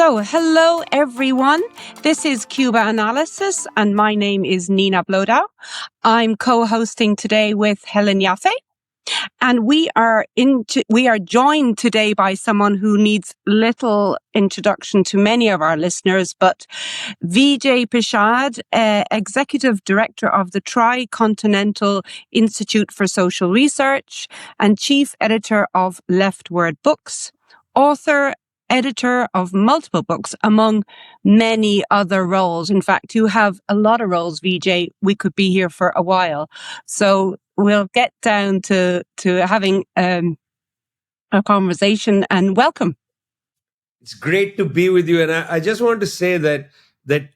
Hello everyone. This is Cuba Analysis, and my name is Nina Blodow. I'm co-hosting today with Helen Yaffe, and we are joined today by someone who needs little introduction to many of our listeners, but Vijay Prashad, Executive Director of the Tricontinental Institute for Social Research and Chief Editor of Leftward Books, author, editor of multiple books, among many other roles. In fact, you have a lot of roles, Vijay. We could be here for a while. So we'll get down to having a conversation, and welcome. It's great to be with you. And I just want to say that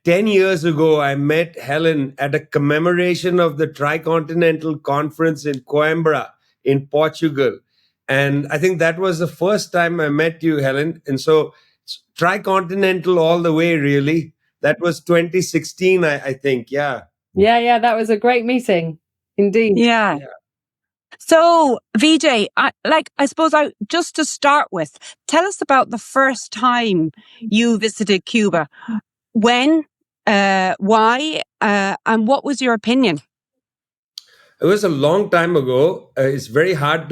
10 years ago, I met Helen at a commemoration of the Tricontinental Conference in Coimbra in Portugal. And I think that was the first time I met you, Helen. And so Tricontinental all the way, really. That was 2016, I think. Yeah. Yeah. That was a great meeting. Indeed. Yeah. So, Vijay, I suppose just to start with, tell us about the first time you visited Cuba. When, why, and what was your opinion? It was a long time ago. It's very hard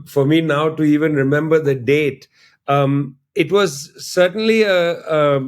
for me now to even remember the date. It was certainly a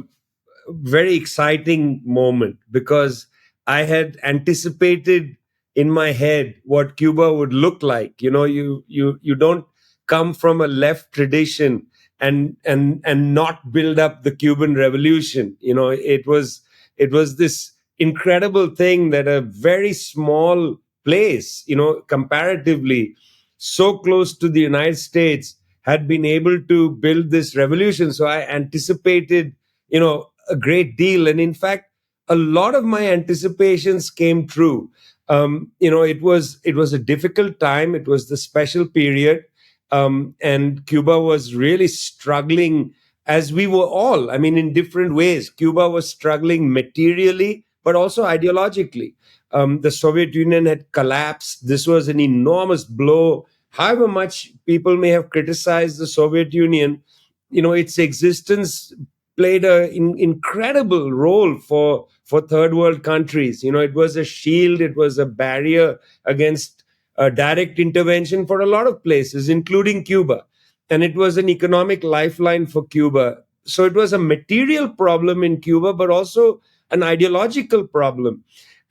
very exciting moment because I had anticipated in my head what Cuba would look like. You know, you don't come from a left tradition and not build up the Cuban Revolution. You know, it was this incredible thing that a very small place, you know, comparatively so close to the United States, had been able to build this revolution. So I anticipated, you know, a great deal. And in fact, a lot of my anticipations came true. You know, it was a difficult time. It was the special period. And Cuba was really struggling, as we were all, I mean, in different ways. Cuba was struggling materially, but also ideologically. The Soviet Union had collapsed. This was an enormous blow. However much people may have criticized the Soviet Union, you know, its existence played an incredible role for third world countries. You know, it was a shield, it was a barrier against direct intervention for a lot of places, including Cuba. And it was an economic lifeline for Cuba. So it was a material problem in Cuba, but also an ideological problem.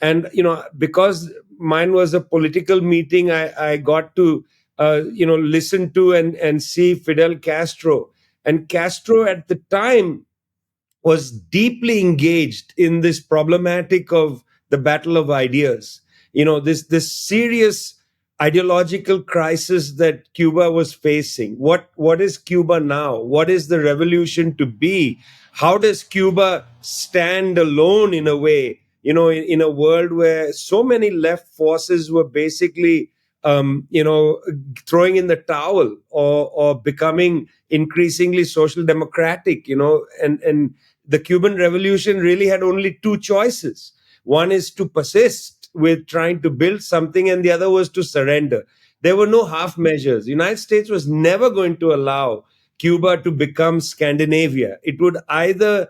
And, you know, because mine was a political meeting, I got to, you know, listen to and see Fidel Castro. And Castro at the time was deeply engaged in this problematic of the battle of ideas. You know, this serious ideological crisis that Cuba was facing. What is Cuba now? What is the revolution to be? How does Cuba stand alone in a way, you know, in a world where so many left forces were basically, you know, throwing in the towel or becoming increasingly social democratic, you know, and the Cuban Revolution really had only two choices. One is to persist with trying to build something, and the other was to surrender. There were no half measures. The United States was never going to allow Cuba to become Scandinavia. It would either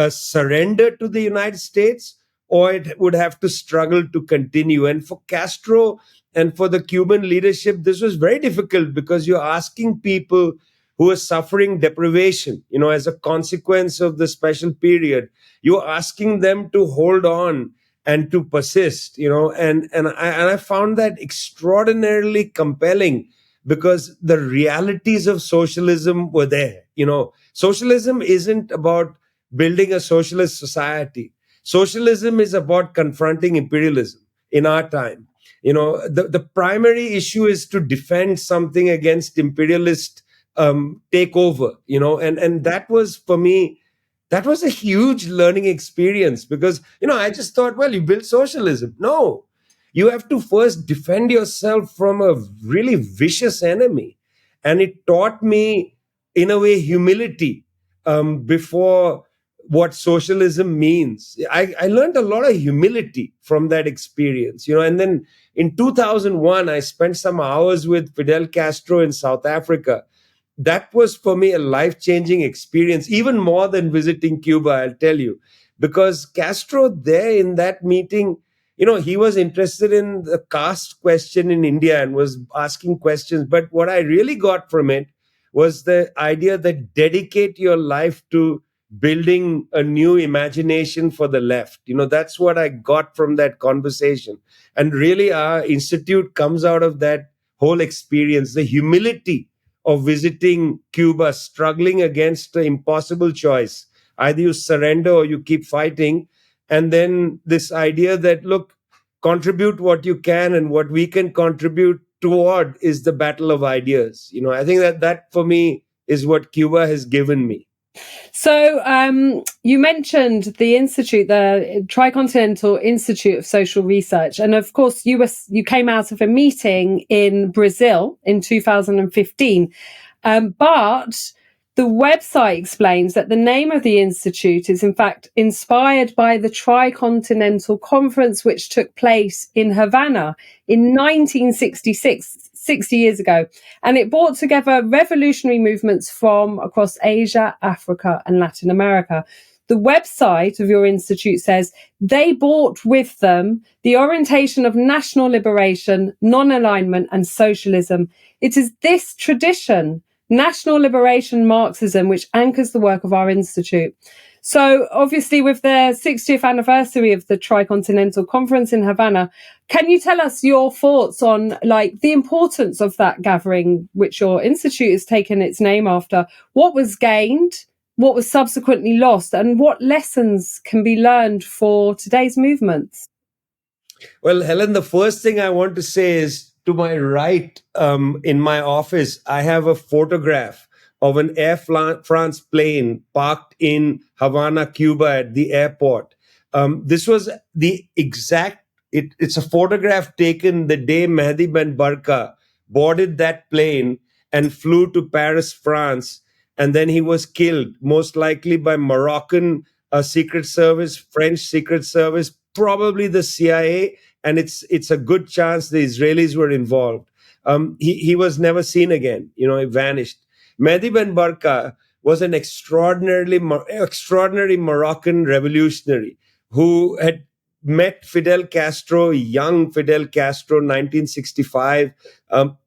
surrender to the United States, or it would have to struggle to continue. And for Castro and for the Cuban leadership, this was very difficult because you're asking people who are suffering deprivation, you know, as a consequence of the special period. You're asking them to hold on and to persist, you know, and I found that extraordinarily compelling because the realities of socialism were there. You know, socialism isn't about building a socialist society. Socialism is about confronting imperialism in our time. You know, the primary issue is to defend something against imperialist takeover, you know, and that was, for me, that was a huge learning experience because, you know, I just thought, well, you build socialism. No, you have to first defend yourself from a really vicious enemy. And it taught me, in a way, humility before what socialism means. I learned a lot of humility from that experience, you know, and then in 2001, I spent some hours with Fidel Castro in South Africa. that was for me a life-changing experience, even more than visiting Cuba, I'll tell you, because Castro there in that meeting, he was interested in the caste question in India and was asking questions. But what I really got from it was the idea that dedicate your life to building a new imagination for the left. That's what I got from that conversation. And really, our institute comes out of that whole experience, the humility of visiting Cuba, struggling against the impossible choice. Either you surrender or you keep fighting. And then this idea that, look, contribute what you can, and what we can contribute toward is the battle of ideas. I think that for me is what Cuba has given me. So you mentioned the institute, the Tricontinental Institute of Social Research, and of course you came out of a meeting in Brazil in 2015, but the website explains that the name of the institute is in fact inspired by the Tricontinental Conference, which took place in Havana in 1966. 60 years ago, and it brought together revolutionary movements from across Asia, Africa, and Latin America. The website of your institute says they brought with them the orientation of national liberation, non-alignment, and socialism. It is this tradition, national liberation Marxism, which anchors the work of our institute. So obviously with the 60th anniversary of the Tricontinental Conference in Havana, can you tell us your thoughts on the importance of that gathering, which your institute has taken its name after? What was gained, what was subsequently lost, and what lessons can be learned for today's movements? Well, Helen, the first thing I want to say is, to my right, in my office, I have a photograph of an Air France plane parked in Havana, Cuba at the airport. This was the exact, it's a photograph taken the day Mehdi Ben Barka boarded that plane and flew to Paris, France. And then he was killed, most likely by Moroccan Secret Service, French Secret Service, probably the CIA. And it's a good chance the Israelis were involved. He was never seen again. He vanished. Mehdi Ben Barka was an extraordinary Moroccan revolutionary who had met Fidel Castro, young Fidel Castro, 1965.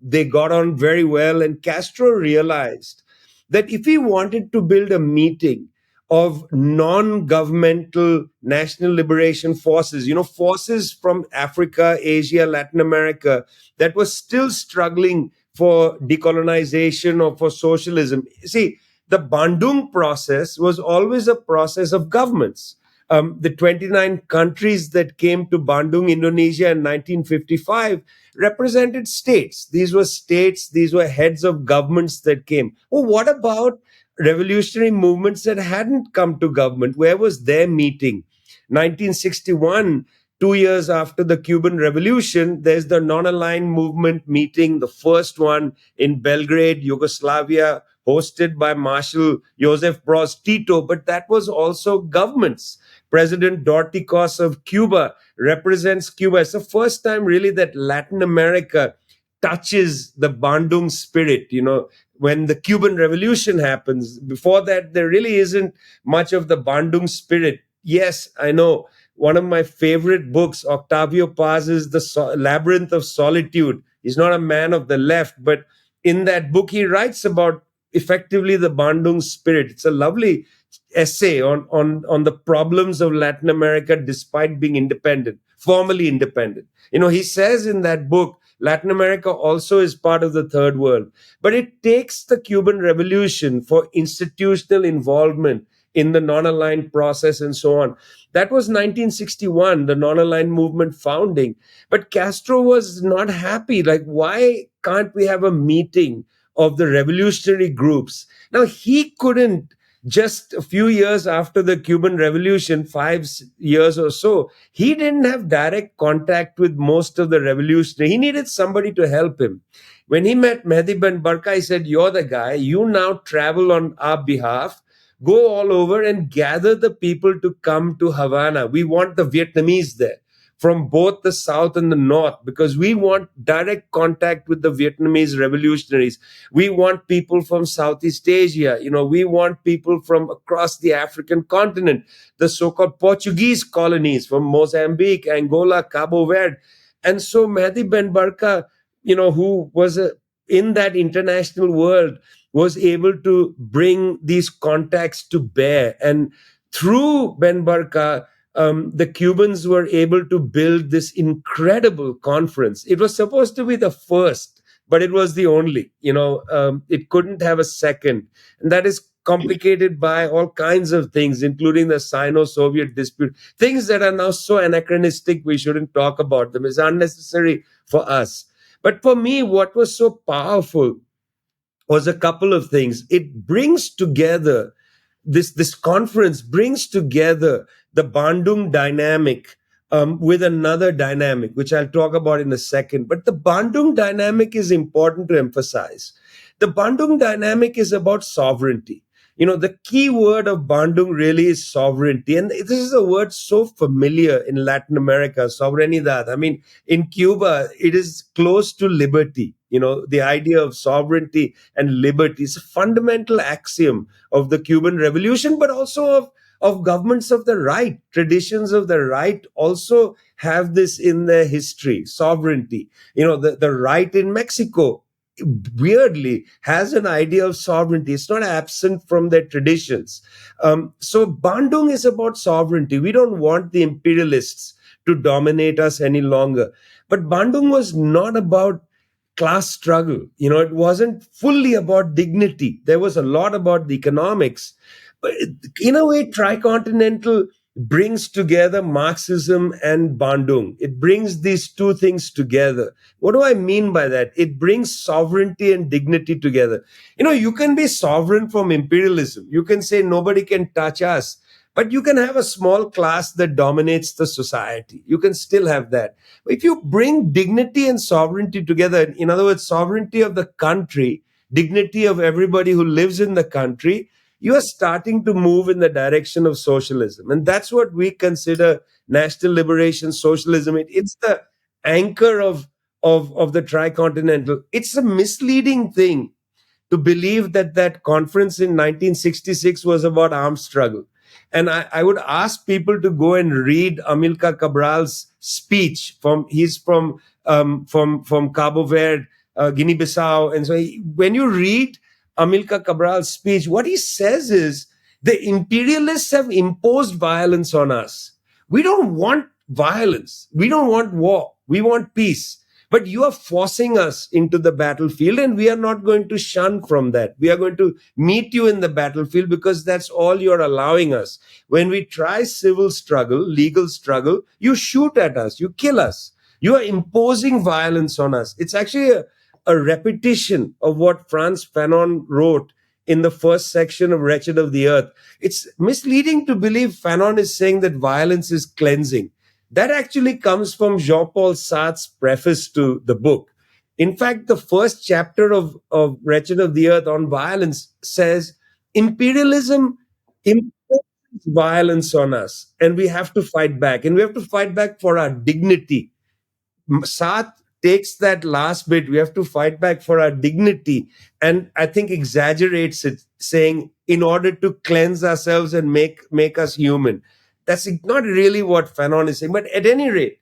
They got on very well, and Castro realized that if he wanted to build a meeting of non-governmental national liberation forces, forces from Africa, Asia, Latin America, that was still struggling for decolonization or for socialism. See, the Bandung process was always a process of governments. The 29 countries that came to Bandung, Indonesia in 1955 represented states. These were states, these were heads of governments that came. Well, what about revolutionary movements that hadn't come to government? Where was their meeting? 1961, 2 years after the Cuban Revolution, there's the non-aligned movement meeting, the first one in Belgrade, Yugoslavia, hosted by Marshal Joseph Broz Tito, but that was also governments. President Dorticos of Cuba represents Cuba. It's the first time really that Latin America touches the Bandung spirit, when the Cuban Revolution happens. Before that, there really isn't much of the Bandung spirit. Yes, I know. One of my favorite books, Octavio Paz's The Labyrinth of Solitude. He's not a man of the left, but in that book, he writes about effectively the Bandung spirit. It's a lovely essay on the problems of Latin America despite being independent, formally independent. He says in that book, Latin America also is part of the third world. But it takes the Cuban Revolution for institutional involvement in the non-aligned process and so on. That was 1961, the non-aligned movement founding. But Castro was not happy. Why can't we have a meeting of the revolutionary groups? Now, he couldn't, just a few years after the Cuban Revolution, 5 years or so, he didn't have direct contact with most of the revolutionary. He needed somebody to help him. When he met Mehdi Ben Barka, he said, "You're the guy. You now travel on our behalf. Go all over and gather the people to come to Havana. We want the Vietnamese there. from both the South and the North, because we want direct contact with the Vietnamese revolutionaries. We want people from Southeast Asia. We want people from across the African continent, the so-called Portuguese colonies from Mozambique, Angola, Cabo Verde. And so Mehdi Ben Barka, who was in that international world, was able to bring these contacts to bear. And through Ben Barka, the Cubans were able to build this incredible conference. It was supposed to be the first, but it was the only. It couldn't have a second. And that is complicated by all kinds of things, including the Sino-Soviet dispute, things that are now so anachronistic we shouldn't talk about them. It's unnecessary for us. But for me, what was so powerful was a couple of things. It brings together, this conference brings together the Bandung dynamic with another dynamic, which I'll talk about in a second. But the Bandung dynamic is important to emphasize. The Bandung dynamic is about sovereignty. The key word of Bandung really is sovereignty. And this is a word so familiar in Latin America, soberanidad. I mean, in Cuba, it is close to liberty. The idea of sovereignty and liberty is a fundamental axiom of the Cuban Revolution, but also of governments of the right. Traditions of the right also have this in their history, sovereignty. The right in Mexico weirdly has an idea of sovereignty. It's not absent from their traditions. So Bandung is about sovereignty. We don't want the imperialists to dominate us any longer. But Bandung was not about class struggle. It wasn't fully about dignity. There was a lot about the economics. But in a way, Tricontinental brings together Marxism and Bandung. It brings these two things together. What do I mean by that? It brings sovereignty and dignity together. You can be sovereign from imperialism. You can say nobody can touch us, but you can have a small class that dominates the society. You can still have that. If you bring dignity and sovereignty together, in other words, sovereignty of the country, dignity of everybody who lives in the country, you are starting to move in the direction of socialism. And that's what we consider national liberation, socialism. It's the anchor of the Tricontinental. It's a misleading thing to believe that conference in 1966 was about armed struggle. And I would ask people to go and read Amilcar Cabral's speech. He's from Cabo Verde, Guinea-Bissau. And so when you read Amilcar Cabral's speech, what he says is the imperialists have imposed violence on us. We don't want violence. We don't want war. We want peace. But you are forcing us into the battlefield, and we are not going to shun from that. We are going to meet you in the battlefield because that's all you're allowing us. When we try civil struggle, legal struggle, you shoot at us, you kill us. You are imposing violence on us. It's actually a repetition of what Frantz Fanon wrote in the first section of Wretched of the Earth. It's misleading to believe Fanon is saying that violence is cleansing. That actually comes from Jean-Paul Sartre's preface to the book. In fact, the first chapter of Wretched of the Earth on violence says imperialism imposes violence on us, and we have to fight back. And we have to fight back for our dignity. Sartre takes that last bit, we have to fight back for our dignity, and I think exaggerates it, saying in order to cleanse ourselves and make us human. That's not really what Fanon is saying. But at any rate,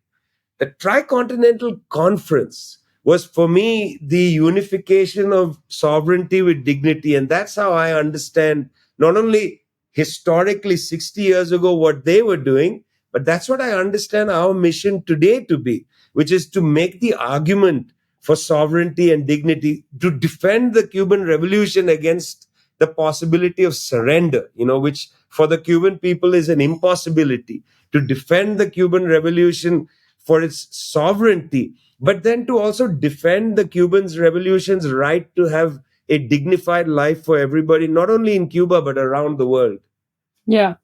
the Tricontinental Conference was, for me, the unification of sovereignty with dignity. And that's how I understand not only historically 60 years ago what they were doing, but that's what I understand our mission today to be, which is to make the argument for sovereignty and dignity, to defend the Cuban Revolution against the possibility of surrender, which for the Cuban people is an impossibility, to defend the Cuban Revolution for its sovereignty, but then to also defend the Cubans' revolution's right to have a dignified life for everybody, not only in Cuba, but around the world. Yeah.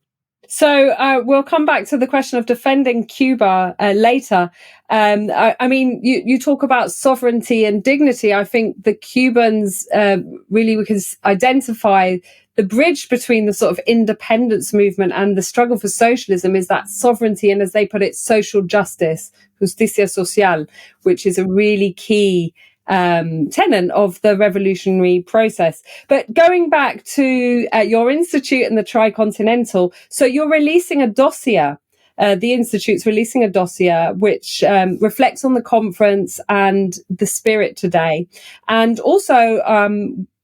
So we'll come back to the question of defending Cuba later. I mean, you talk about sovereignty and dignity. I think the Cubans really, we can identify the bridge between the sort of independence movement and the struggle for socialism is that sovereignty and, as they put it, social justice, justicia social, which is a really key tenet of the revolutionary process. But going back to your institute and the Tricontinental, so you're releasing a dossier. The Institute's releasing a dossier which reflects on the conference and the spirit today. And also,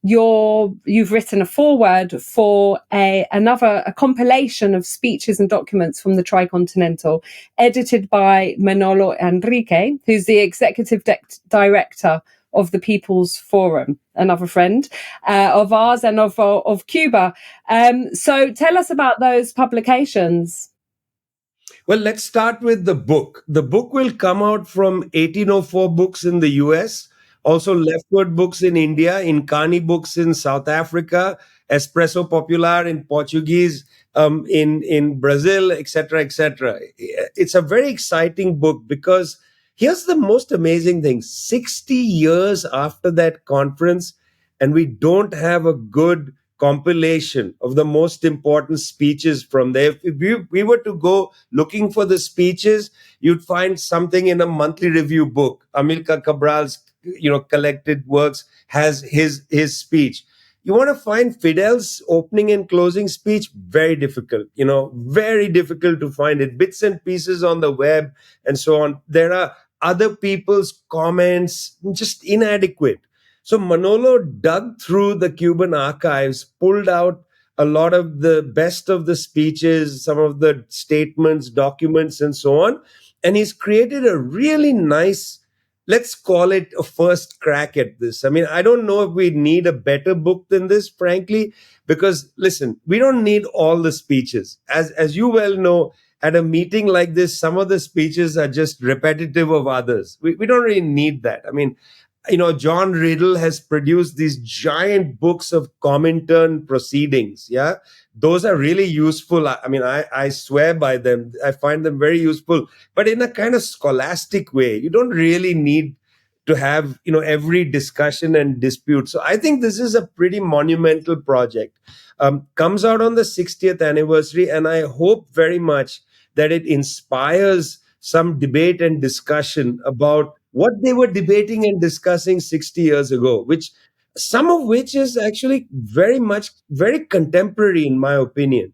you've written a foreword for a compilation of speeches and documents from the Tricontinental, edited by Manolo Enrique, who's the executive director of the People's Forum, another friend of ours and of Cuba. So tell us about those publications. Well, let's start with the book. The book will come out from 1804 books in the US, also Leftward books in India, Incani books in South Africa, Espresso Popular in Portuguese, in Brazil, etc., etc. It's a very exciting book because here's the most amazing thing: 60 years after that conference, and we don't have a good compilation of the most important speeches from there. If we were to go looking for the speeches, you'd find something in a monthly review book. Amilcar Cabral's, collected works has his speech. You want to find Fidel's opening and closing speech, very difficult, very difficult to find it. Bits and pieces on the web and so on. There are other people's comments, just inadequate. So Manolo dug through the Cuban archives, pulled out a lot of the best of the speeches, some of the statements, documents, and so on. And he's created a really nice, let's call it a first crack at this. I mean, I don't know if we need a better book than this, frankly, because listen, we don't need all the speeches. As you well know, at a meeting like this, some of the speeches are just repetitive of others. We don't really need that. I mean, John Riddle has produced these giant books of Comintern proceedings. Yeah, those are really useful. I mean, I swear by them. I find them very useful, but in a kind of scholastic way. You don't really need to have, every discussion and dispute. So I think this is a pretty monumental project. Comes out on the 60th anniversary, and I hope very much that it inspires some debate and discussion about what they were debating and discussing 60 years ago, some of which is actually very contemporary, in my opinion.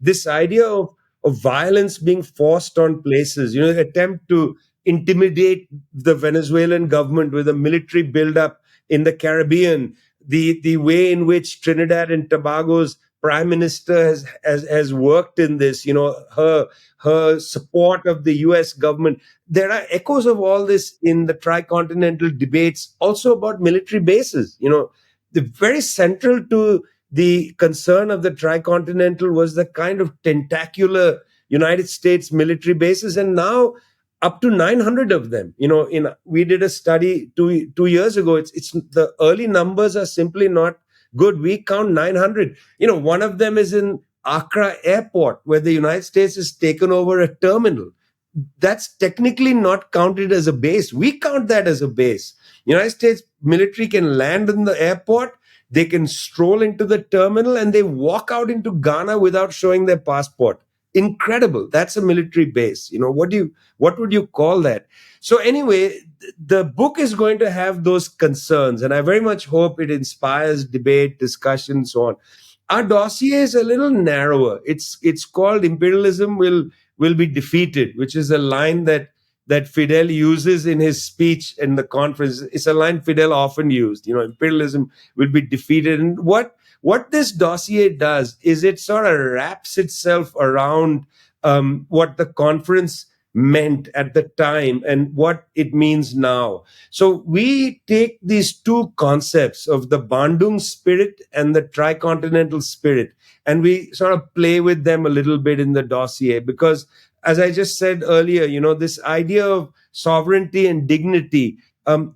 This idea of violence being forced on places, the attempt to intimidate the Venezuelan government with a military buildup in the Caribbean, the way in which Trinidad and Tobago's prime minister has worked in this, her support of the US government. There are echoes of all this in the tricontinental debates, also about military bases. The very central to the concern of the tricontinental was the kind of tentacular United States military bases, and now up to 900 of them. We did a study two years ago. It's the early numbers are simply not good. We count 900. One of them is in Accra Airport, where the United States has taken over a terminal. That's technically not counted as a base. We count that as a base. United States military can land in the airport, they can stroll into the terminal, and they walk out into Ghana without showing their passport. Incredible. That's a military base. What would you call that? So anyway, the book is going to have those concerns, and I very much hope it inspires debate, discussion, so on. Our dossier is a little narrower. It's called Imperialism Will Be Defeated, which is a line that Fidel uses in his speech in the conference. It's a line Fidel often used. Imperialism will be defeated. And what this dossier does is it sort of wraps itself around what the conference meant at the time and what it means now. So we take these two concepts of the Bandung spirit and the tricontinental spirit, and we sort of play with them a little bit in the dossier, because as I just said earlier, this idea of sovereignty and dignity,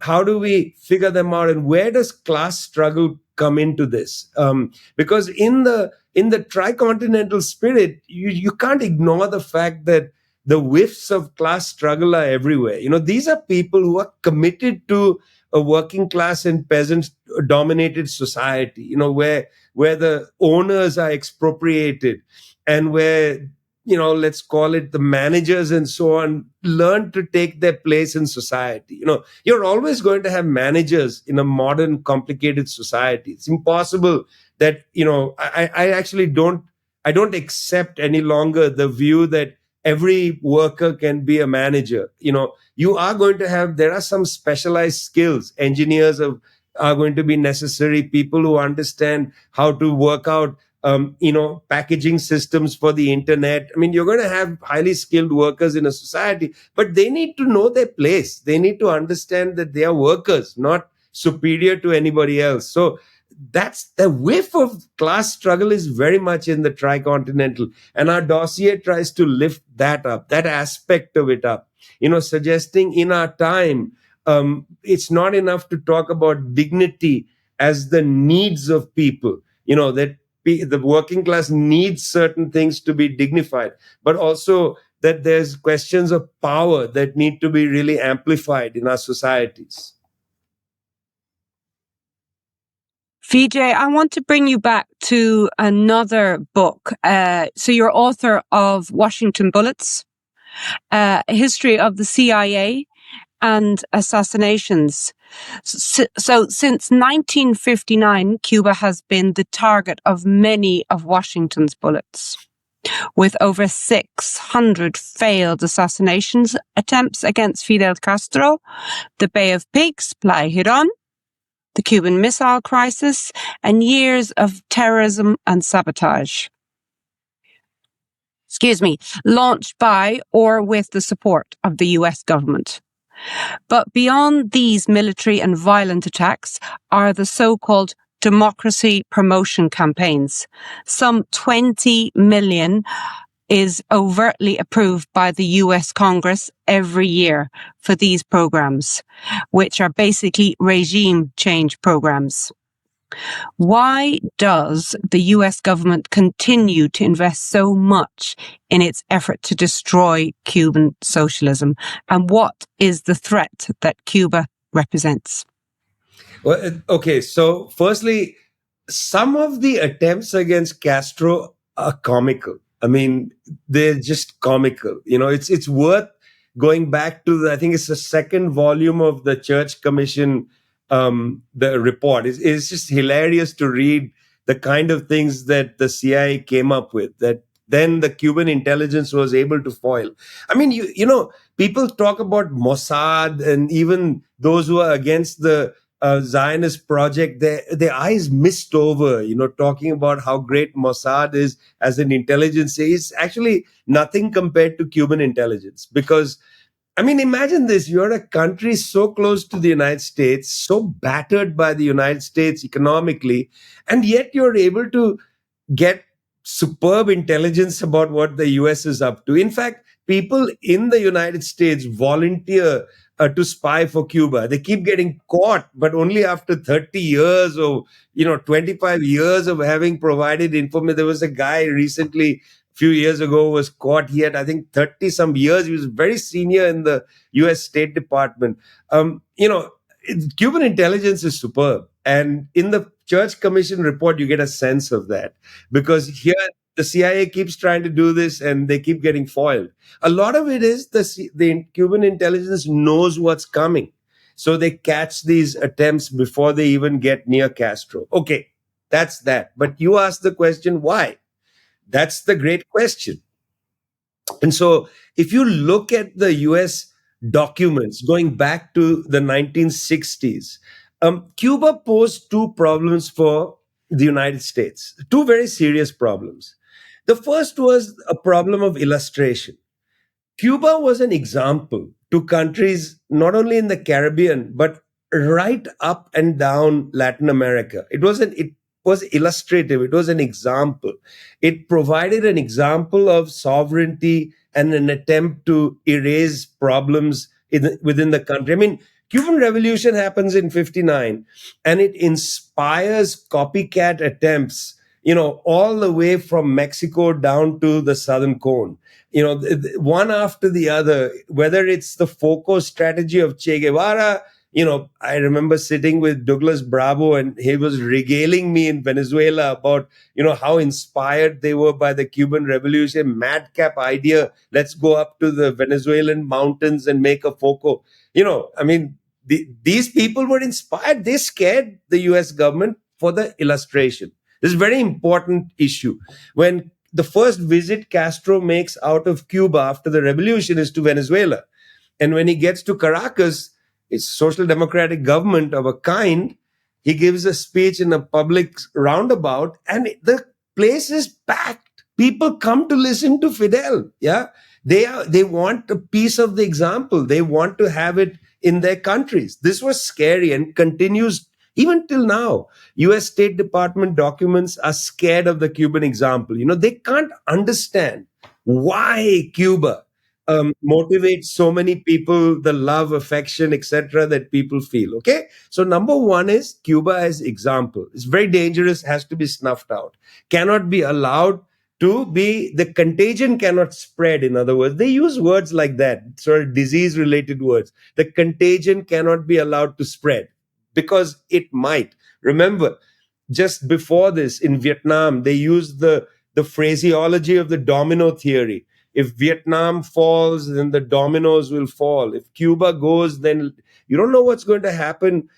how do we figure them out, and where does class struggle come into this, because in the tricontinental spirit, you can't ignore the fact that the whiffs of class struggle are everywhere. These are people who are committed to a working class and peasant dominated society, where the owners are expropriated, and where, let's call it, the managers and so on learn to take their place in society. You're always going to have managers in a modern complicated society. It's impossible that, I actually don't accept any longer the view that every worker can be a manager. You are going to have, there are some specialized skills. Engineers are going to be necessary. People who understand how to work out packaging systems for the internet. I mean, you're going to have highly skilled workers in a society, but they need to know their place. They need to understand that they are workers, not superior to anybody else. So that's the whiff of class struggle is very much in the tricontinental, and our dossier tries to lift that up, that aspect of it up, suggesting in our time, it's not enough to talk about dignity as the needs of people, that the working class needs certain things to be dignified, but also that there's questions of power that need to be really amplified in our societies. Vijay, I want to bring you back to another book. So you're author of Washington Bullets, a history of the CIA and assassinations. So since 1959, Cuba has been the target of many of Washington's bullets, with over 600 failed assassinations attempts against Fidel Castro, the Bay of Pigs, Playa Girón, the Cuban Missile Crisis, and years of terrorism and sabotage. Launched by or with the support of the US government. But beyond these military and violent attacks are the so-called democracy promotion campaigns. Some 20 million is overtly approved by the US Congress every year for these programs, which are basically regime change programs. Why does the US government continue to invest so much in its effort to destroy Cuban socialism? And what is the threat that Cuba represents? Well, okay, so firstly, some of the attempts against Castro are comical. I mean, they're just comical. It's worth going back to I think it's the second volume of the Church Commission, the report. It's just hilarious to read the kind of things that the CIA came up with that then the Cuban intelligence was able to foil. I mean, people talk about Mossad, and even those who are against the Zionist project, their eyes mist over, talking about how great Mossad is as an intelligence. It's actually nothing compared to Cuban intelligence. Because, I mean, imagine this. You're a country so close to the United States, so battered by the United States economically, and yet you're able to get superb intelligence about what the US is up to. In fact, people in the United States volunteer to spy for Cuba. They keep getting caught, but only after 30 years or 25 years of having provided information. There was a guy recently, a few years ago, was caught. He had, I think, 30 some years. He was very senior in the US State Department. Cuban intelligence is superb, and in the Church Commission report, you get a sense of that, because here the CIA keeps trying to do this and they keep getting foiled. A lot of it is the Cuban intelligence knows what's coming. So they catch these attempts before they even get near Castro. Okay, that's that. But you asked the question, why? That's the great question. And so if you look at the US documents going back to the 1960s, Cuba posed two problems for the United States, two very serious problems. The first was a problem of illustration. Cuba was an example to countries not only in the Caribbean, but right up and down Latin America. It was illustrative. It was an example. It provided an example of sovereignty and an attempt to erase problems within the country. I mean, Cuban Revolution happens in 59, and it inspires copycat attempts, all the way from Mexico down to the Southern Cone. One after the other, whether it's the FOCO strategy of Che Guevara. I remember sitting with Douglas Bravo, and he was regaling me in Venezuela about, how inspired they were by the Cuban Revolution, madcap idea. Let's go up to the Venezuelan mountains and make a FOCO. I mean, these people were inspired. They scared the US government for the illustration. This is a very important issue. When the first visit Castro makes out of Cuba after the revolution is to Venezuela. And when he gets to Caracas, it's social democratic government of a kind. He gives a speech in a public roundabout, and the place is packed. People come to listen to Fidel. Yeah. They want a piece of the example. They want to have it in their countries. This was scary and continues even till now. US State Department documents are scared of the Cuban example. They can't understand why Cuba motivates so many people, the love, affection, etc. that people feel. Okay. So number one is Cuba as example. It's very dangerous, has to be snuffed out, cannot be allowed to be, the contagion cannot spread. In other words, they use words like that, sort of disease related words. The contagion cannot be allowed to spread because it might. Remember, just before this in Vietnam, they used the phraseology of the domino theory. If Vietnam falls, then the dominoes will fall. If Cuba goes, then you don't know what's going to happen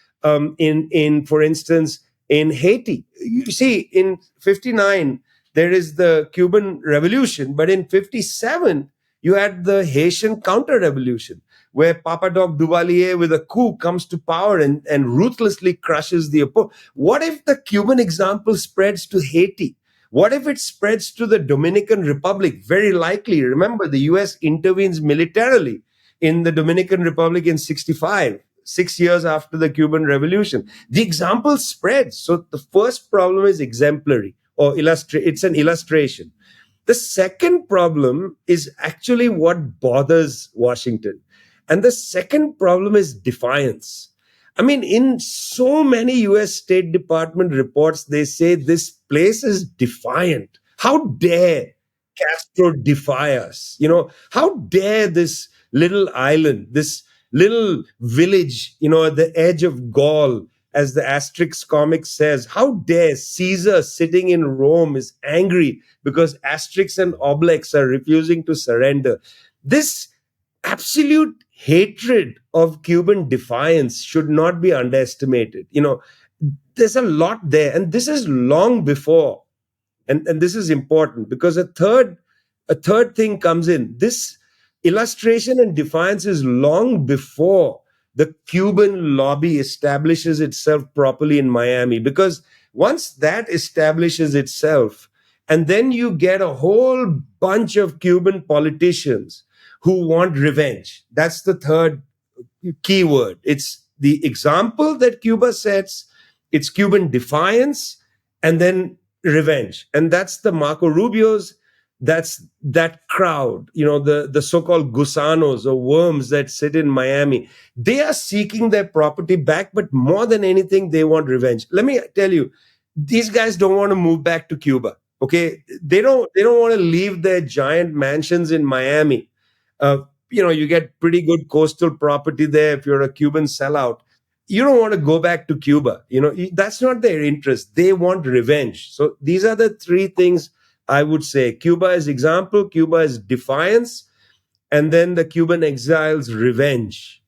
in for instance, in Haiti. You see, in 59, there is the Cuban Revolution, but in 57, you had the Haitian counter-revolution, where Papa Doc Duvalier with a coup comes to power and ruthlessly crushes the opponent. What if the Cuban example spreads to Haiti? What if it spreads to the Dominican Republic? Very likely. Remember, the US intervenes militarily in the Dominican Republic in 65, 6 years after the Cuban Revolution. The example spreads. So the first problem is exemplary, or it's an illustration. The second problem is actually what bothers Washington. And the second problem is defiance. I mean, in so many US State Department reports, they say this place is defiant. How dare Castro defy us? How dare this little island, this little village, at the edge of Gaul, as the Asterix comic says, how dare Caesar sitting in Rome is angry because Asterix and Obelix are refusing to surrender. This absolute hatred of Cuban defiance should not be underestimated. There's a lot there, and this is long before, and this is important because a third thing comes in. This illustration and defiance is long before the Cuban lobby establishes itself properly in Miami, because once that establishes itself, and then you get a whole bunch of Cuban politicians who want revenge. That's the third key word. It's the example that Cuba sets, it's Cuban defiance, and then revenge. And that's the Marco Rubio's, that's that crowd, the so-called gusanos or worms that sit in Miami. They are seeking their property back, but more than anything, they want revenge. Let me tell you, these guys don't want to move back to Cuba. Okay. They don't want to leave their giant mansions in Miami. You get pretty good coastal property there if you're a Cuban sellout. You don't want to go back to Cuba. That's not their interest. They want revenge. So these are the three things I would say. Cuba is example, Cuba is defiance, and then the Cuban exiles' revenge.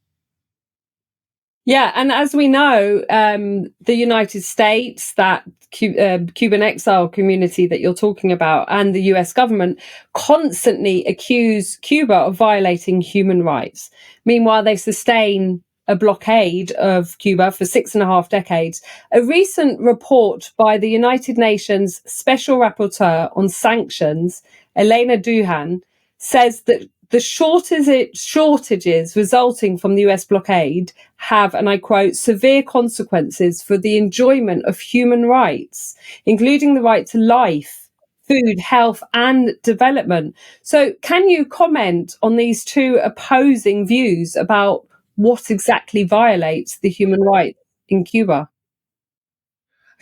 Yeah, and as we know, the United States, that Cuban exile community that you're talking about, and the US government constantly accuse Cuba of violating human rights. Meanwhile, they sustain a blockade of Cuba for 6.5 decades. A recent report by the United Nations Special Rapporteur on Sanctions, Elena Duhan, says that the shortages resulting from the US blockade have, and I quote, severe consequences for the enjoyment of human rights, including the right to life, food, health, and development. So can you comment on these two opposing views about what exactly violates the human rights in Cuba?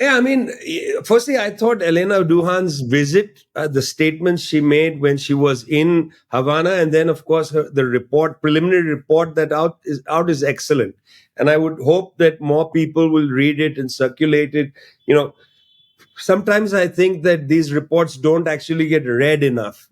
Yeah, I mean, firstly, I thought Elena Duhan's visit, the statements she made when she was in Havana, and then, of course, the preliminary report that out is excellent. And I would hope that more people will read it and circulate it. You know, sometimes I think that these reports don't actually get read enough,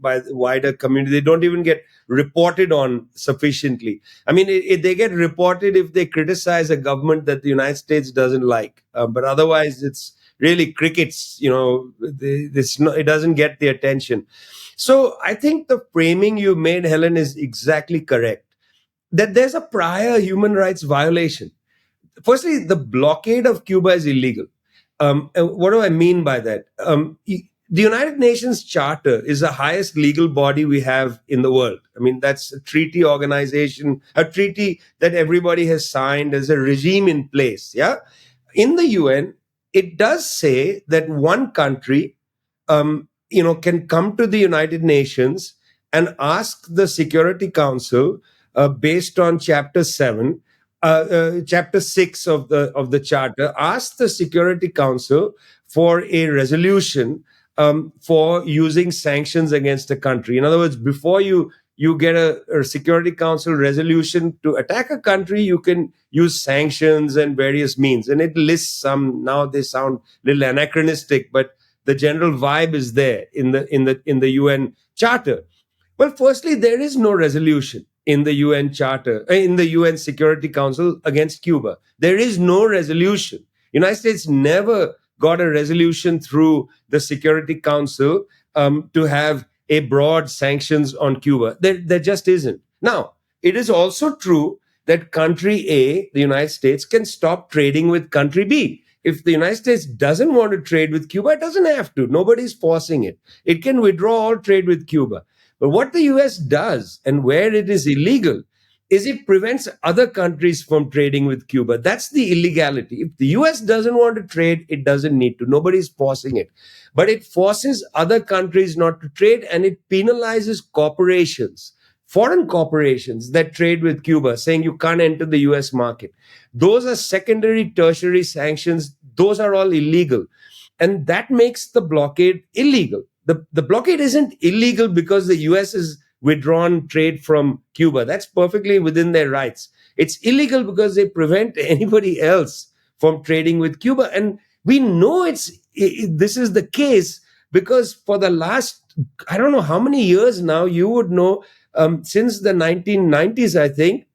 by the wider community. They don't even get reported on sufficiently. I mean, they get reported if they criticize a government that the United States doesn't like. But otherwise, it's really crickets. It doesn't get the attention. So I think the framing you made, Helen, is exactly correct. That there's a prior human rights violation. Firstly, the blockade of Cuba is illegal. And what do I mean by that? The United Nations Charter is the highest legal body we have in the world. I mean, that's a treaty organization, a treaty that everybody has signed as a regime in place. Yeah. In the UN, it does say that one country, can come to the United Nations and ask the Security Council, based on Chapter 6 of the Charter, ask the Security Council for a resolution for using sanctions against a country. In other words, before you get a Security Council resolution to attack a country, you can use sanctions and various means. And it lists some. Now they sound a little anachronistic, but the general vibe is there in the UN Charter. Well, firstly, there is no resolution in the UN Charter, in the UN Security Council against Cuba. There is no resolution. United States never got a resolution through the Security Council to have a broad sanctions on Cuba. There just isn't. Now, it is also true that country A, the United States, can stop trading with country B. If the United States doesn't want to trade with Cuba, it doesn't have to. Nobody's forcing it. It can withdraw all trade with Cuba. But what the US does, and where it is illegal, is it prevents other countries from trading with Cuba. That's the illegality. If the US doesn't want to trade, it doesn't need to. Nobody's forcing it. But it forces other countries not to trade, and it penalizes corporations, foreign corporations that trade with Cuba, saying you can't enter the US market. Those are secondary, tertiary sanctions. Those are all illegal. And that makes the blockade illegal. The blockade isn't illegal because the US has withdrawn trade from Cuba. That's perfectly within their rights. It's illegal because they prevent anybody else from trading with Cuba. And we know this is the case because for the last, I don't know how many years now, you would know, since the 1990s, I think,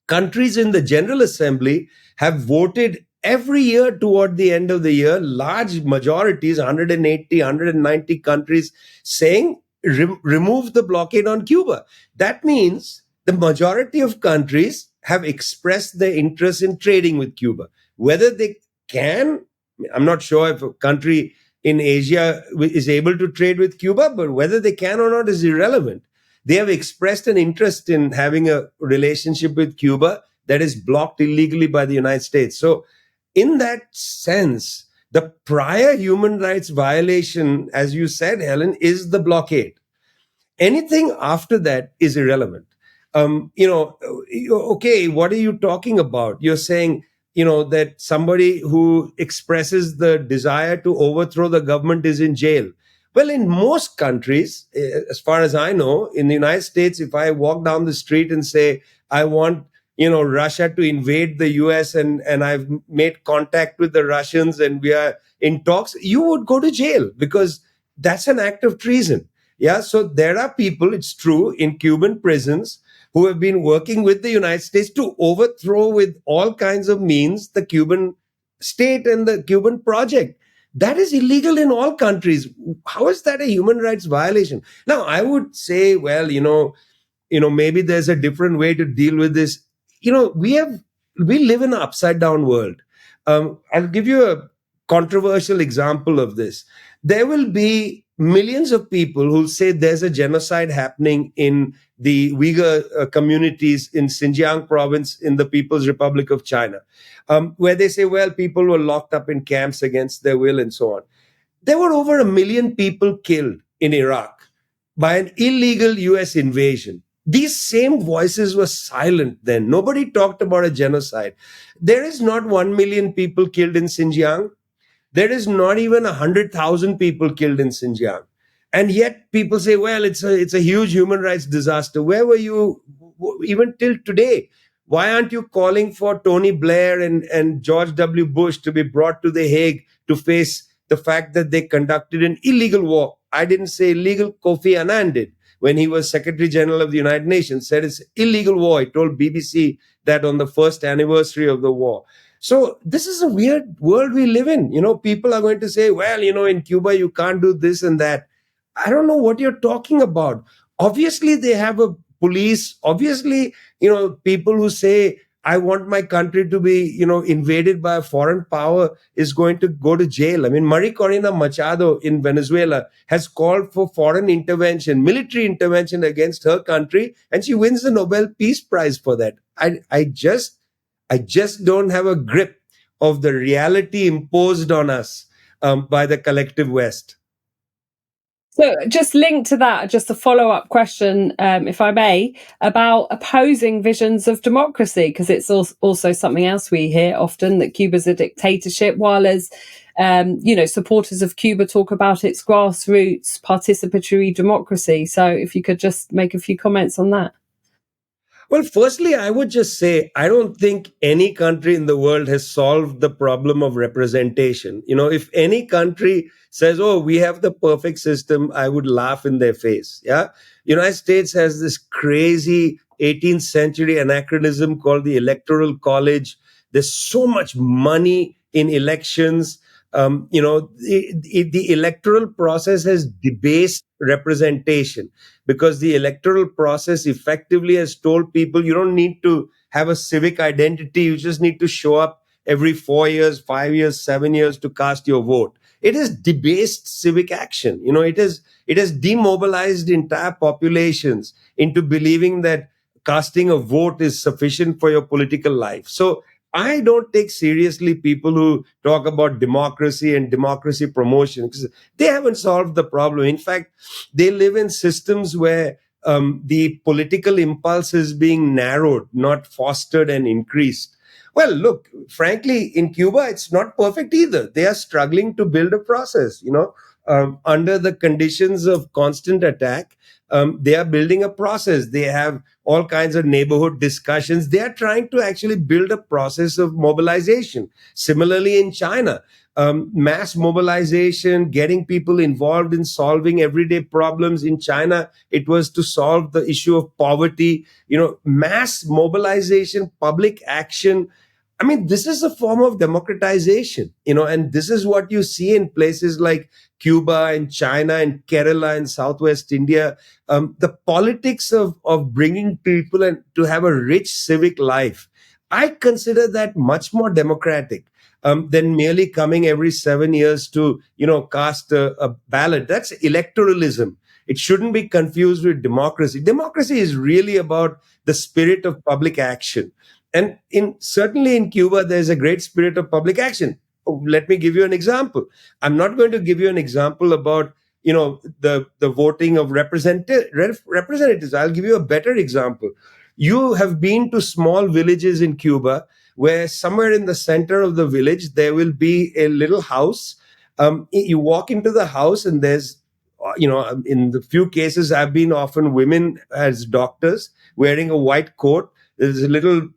countries in the General Assembly have voted every year toward the end of the year, large majorities, 180, 190 countries, saying remove the blockade on Cuba. That means the majority of countries have expressed their interest in trading with Cuba. Whether they can, I'm not sure if a country in Asia is able to trade with Cuba, but whether they can or not is irrelevant. They have expressed an interest in having a relationship with Cuba that is blocked illegally by the United States. So in that sense, the prior human rights violation, as you said, Helen, is the blockade. Anything after that is irrelevant. Okay, what are you talking about? You're saying, that somebody who expresses the desire to overthrow the government is in jail. Well, in most countries, as far as I know, in the United States, if I walk down the street and say, I want Russia to invade the US and I've made contact with the Russians and we are in talks, you would go to jail because that's an act of treason. Yeah. So there are people, it's true, in Cuban prisons who have been working with the United States to overthrow with all kinds of means the Cuban state and the Cuban project. That is illegal in all countries. How is that a human rights violation? Now, I would say, well, maybe there's a different way to deal with this. We live in an upside down world. I'll give you a controversial example of this. There will be millions of people who'll say there's a genocide happening in the Uyghur communities in Xinjiang province in the People's Republic of China, where they say, well, people were locked up in camps against their will and so on. There were over 1 million people killed in Iraq by an illegal US invasion. These same voices were silent then. Nobody talked about a genocide. There is not 1 million people killed in Xinjiang. There is not even 100,000 people killed in Xinjiang. And yet people say, well, it's a huge human rights disaster. Where were you even till today? Why aren't you calling for Tony Blair and George W. Bush to be brought to The Hague to face the fact that they conducted an illegal war? I didn't say illegal. Kofi Annan did when he was Secretary General of the United Nations, said it's illegal war. He told BBC that on the first anniversary of the war. So this is a weird world we live in. People are going to say, well, in Cuba, you can't do this and that. I don't know what you're talking about. Obviously, they have a police. Obviously, people who say, I want my country to be, invaded by a foreign power is going to go to jail. I mean, Maria Corina Machado in Venezuela has called for foreign intervention, military intervention against her country, and she wins the Nobel Peace Prize for that. I just don't have a grip of the reality imposed on us by the collective West. So just linked to that, just a follow-up question, if I may, about opposing visions of democracy, because it's also something else we hear often, that Cuba's a dictatorship, while as supporters of Cuba talk about its grassroots participatory democracy. So if you could just make a few comments on that. Well, firstly, I would just say, I don't think any country in the world has solved the problem of representation. If any country says, oh, we have the perfect system, I would laugh in their face. Yeah. United States has this crazy 18th century anachronism called the Electoral College. There's so much money in elections. The electoral process has debased representation, because the electoral process effectively has told people you don't need to have a civic identity. You just need to show up every 4 years, 5 years, 7 years to cast your vote. It has debased civic action. It has demobilized entire populations into believing that casting a vote is sufficient for your political life. So I don't take seriously people who talk about democracy and democracy promotion, because they haven't solved the problem. In fact, they live in systems where the political impulse is being narrowed, not fostered and increased. Well, look, frankly, in Cuba, it's not perfect either. They are struggling to build a process, under the conditions of constant attack. They are building a process. They have all kinds of neighborhood discussions. They are trying to actually build a process of mobilization. Similarly, in China, mass mobilization, getting people involved in solving everyday problems. In China, it was to solve the issue of poverty. Mass mobilization, public action. I mean, this is a form of democratization, and this is what you see in places like Cuba and China and Kerala and Southwest India. The politics of bringing people and to have a rich civic life, I consider that much more democratic than merely coming every 7 years to, cast a ballot. That's electoralism. It shouldn't be confused with democracy. Democracy is really about the spirit of public action. And certainly in Cuba, there's a great spirit of public action. Let me give you an example. I'm not going to give you an example about, the voting of representatives. I'll give you a better example. You have been to small villages in Cuba where somewhere in the center of the village, there will be a little house. You walk into the house and there's, in the few cases I've been, often women as doctors wearing a white coat. There's a little,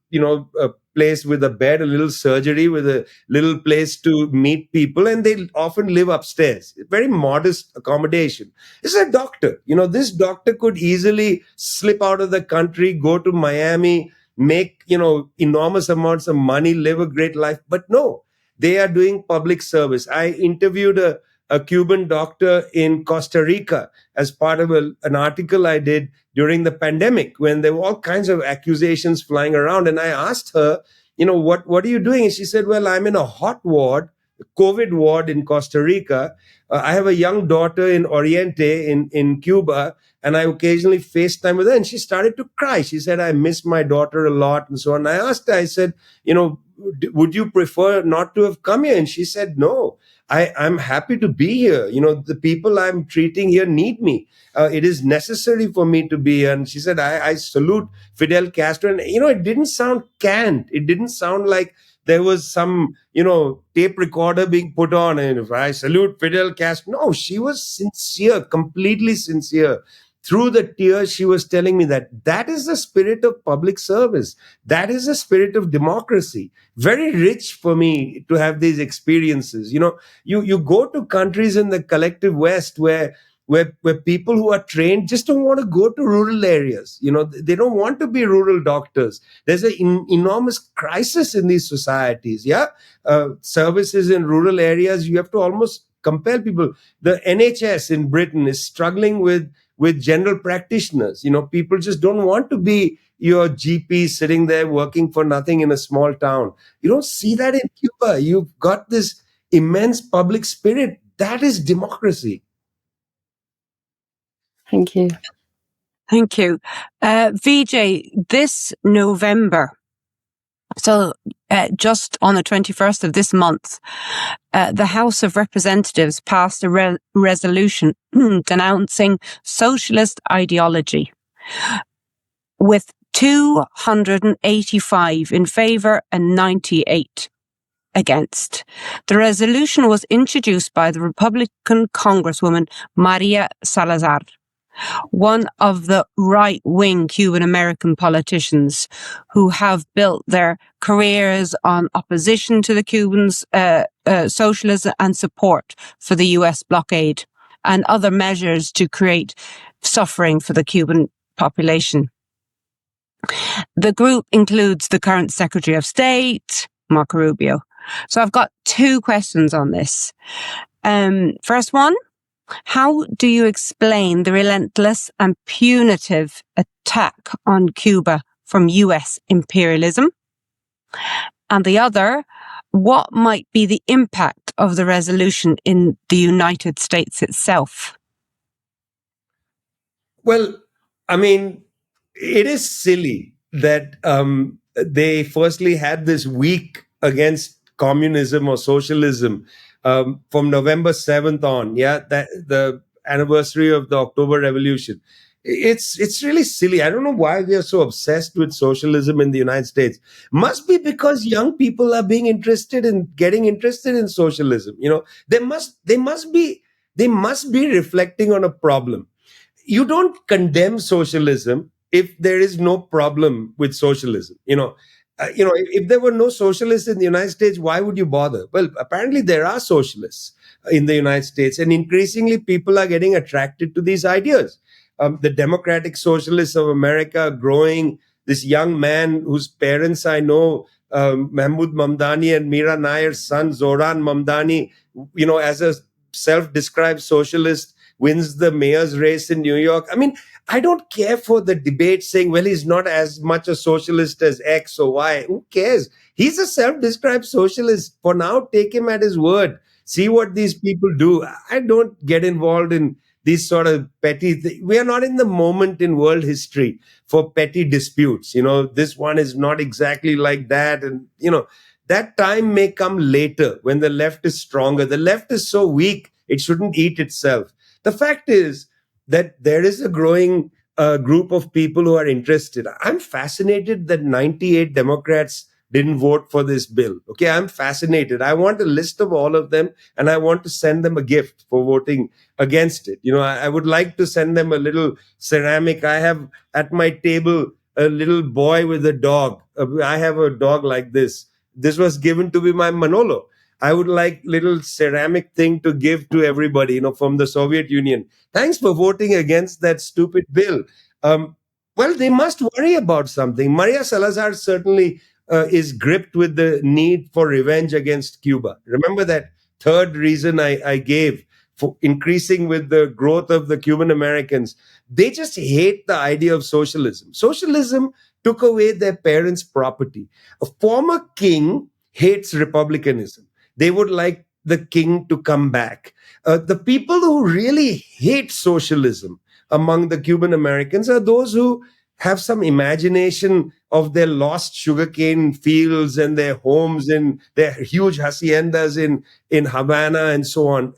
a place with a bed, a little surgery with a little place to meet people, and they often live upstairs. Very modest accommodation. This is a doctor. This doctor could easily slip out of the country, go to Miami, make, enormous amounts of money, live a great life. But no, they are doing public service. I interviewed a Cuban doctor in Costa Rica as part of an article I did during the pandemic, when there were all kinds of accusations flying around. And I asked her, what are you doing? And she said, well, I'm in a hot ward, COVID ward in Costa Rica. I have a young daughter in Oriente in Cuba, and I occasionally FaceTime with her. And she started to cry. She said, I miss my daughter a lot, and so on. I asked her, I said, would you prefer not to have come here? And she said, no, I'm happy to be here. The people I'm treating here need me. It is necessary for me to be here. And she said, I salute Fidel Castro. And, it didn't sound canned. It didn't sound like there was some, tape recorder being put on. And if I salute Fidel Castro, no, she was sincere, completely sincere. Through the tears, she was telling me that is the spirit of public service. That is the spirit of democracy. Very rich for me to have these experiences. You go to countries in the collective West where people who are trained just don't want to go to rural areas. They don't want to be rural doctors. There's an enormous crisis in these societies. Yeah, services in rural areas, you have to almost compel people. The NHS in Britain is struggling with general practitioners. People just don't want to be your GP sitting there working for nothing in a small town. You don't see that in Cuba. You've got this immense public spirit. That is democracy. Thank you. Thank you. Vijay, this November, so just on the 21st of this month, the House of Representatives passed a resolution denouncing socialist ideology with 285 in favour and 98 against. The resolution was introduced by the Republican Congresswoman Maria Salazar, one of the right-wing Cuban American politicians who have built their careers on opposition to the Cubans' socialism and support for the US blockade and other measures to create suffering for the Cuban population. The group includes the current Secretary of State, Marco Rubio. So I've got two questions on this. First one, how do you explain the relentless and punitive attack on Cuba from US imperialism? And the other, what might be the impact of the resolution in the United States itself? Well, I mean, it is silly that they firstly had this week against communism or socialism from November 7th on, that the anniversary of the October Revolution. It's really silly. I don't know why we are so obsessed with socialism in the United States. Must be because young people are getting interested in socialism. They must be reflecting on a problem. You don't condemn socialism if there is no problem with socialism. If there were no socialists in the United States, why would you bother? Well, apparently there are socialists in the United States, and increasingly people are getting attracted to these ideas. The Democratic Socialists of America are growing. This young man whose parents I know, Mahmoud Mamdani and Mira Nair's son, Zoran Mamdani, as a self-described socialist, wins the mayor's race in New York. I mean, I don't care for the debate saying, well, he's not as much a socialist as X or Y. Who cares? He's a self-described socialist. For now, take him at his word. See what these people do. I don't get involved in these sort of petty things. We are not in the moment in world history for petty disputes. This one is not exactly like that. And, that time may come later when the left is stronger. The left is so weak, it shouldn't eat itself. The fact is that there is a growing group of people who are interested. I'm fascinated that 98 Democrats didn't vote for this bill. Okay, I'm fascinated. I want a list of all of them, and I want to send them a gift for voting against it. I would like to send them a little ceramic. I have at my table a little boy with a dog. I have a dog like this. This was given to me by Manolo. I would like little ceramic thing to give to everybody, from the Soviet Union. Thanks for voting against that stupid bill. Well, they must worry about something. Maria Salazar certainly is gripped with the need for revenge against Cuba. Remember that third reason I gave for increasing with the growth of the Cuban Americans. They just hate the idea of socialism. Socialism took away their parents' property. A former king hates republicanism. They would like the king to come back. The people who really hate socialism among the Cuban Americans are those who have some imagination of their lost sugarcane fields and their homes and their huge haciendas in Havana and so on.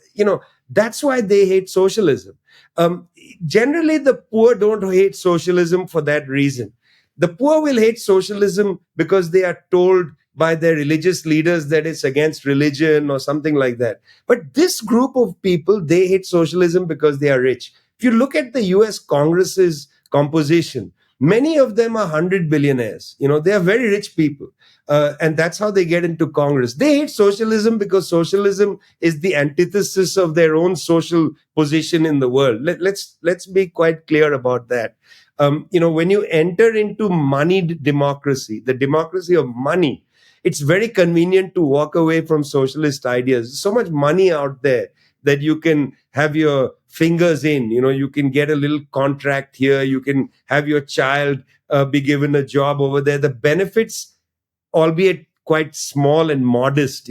That's why they hate socialism. Um, Generally, the poor don't hate socialism for that reason. The poor will hate socialism because they are told by their religious leaders that it's against religion or something like that. But this group of people, they hate socialism because they are rich. If you look at the US Congress's composition, many of them are 100 billionaires. They are very rich people. And that's how they get into Congress. They hate socialism because socialism is the antithesis of their own social position in the world. Let's be quite clear about that. When you enter into moneyed democracy, the democracy of money, it's very convenient to walk away from socialist ideas. There's so much money out there that you can have your fingers in. You can get a little contract here. You can have your child be given a job over there. The benefits, albeit quite small and modest,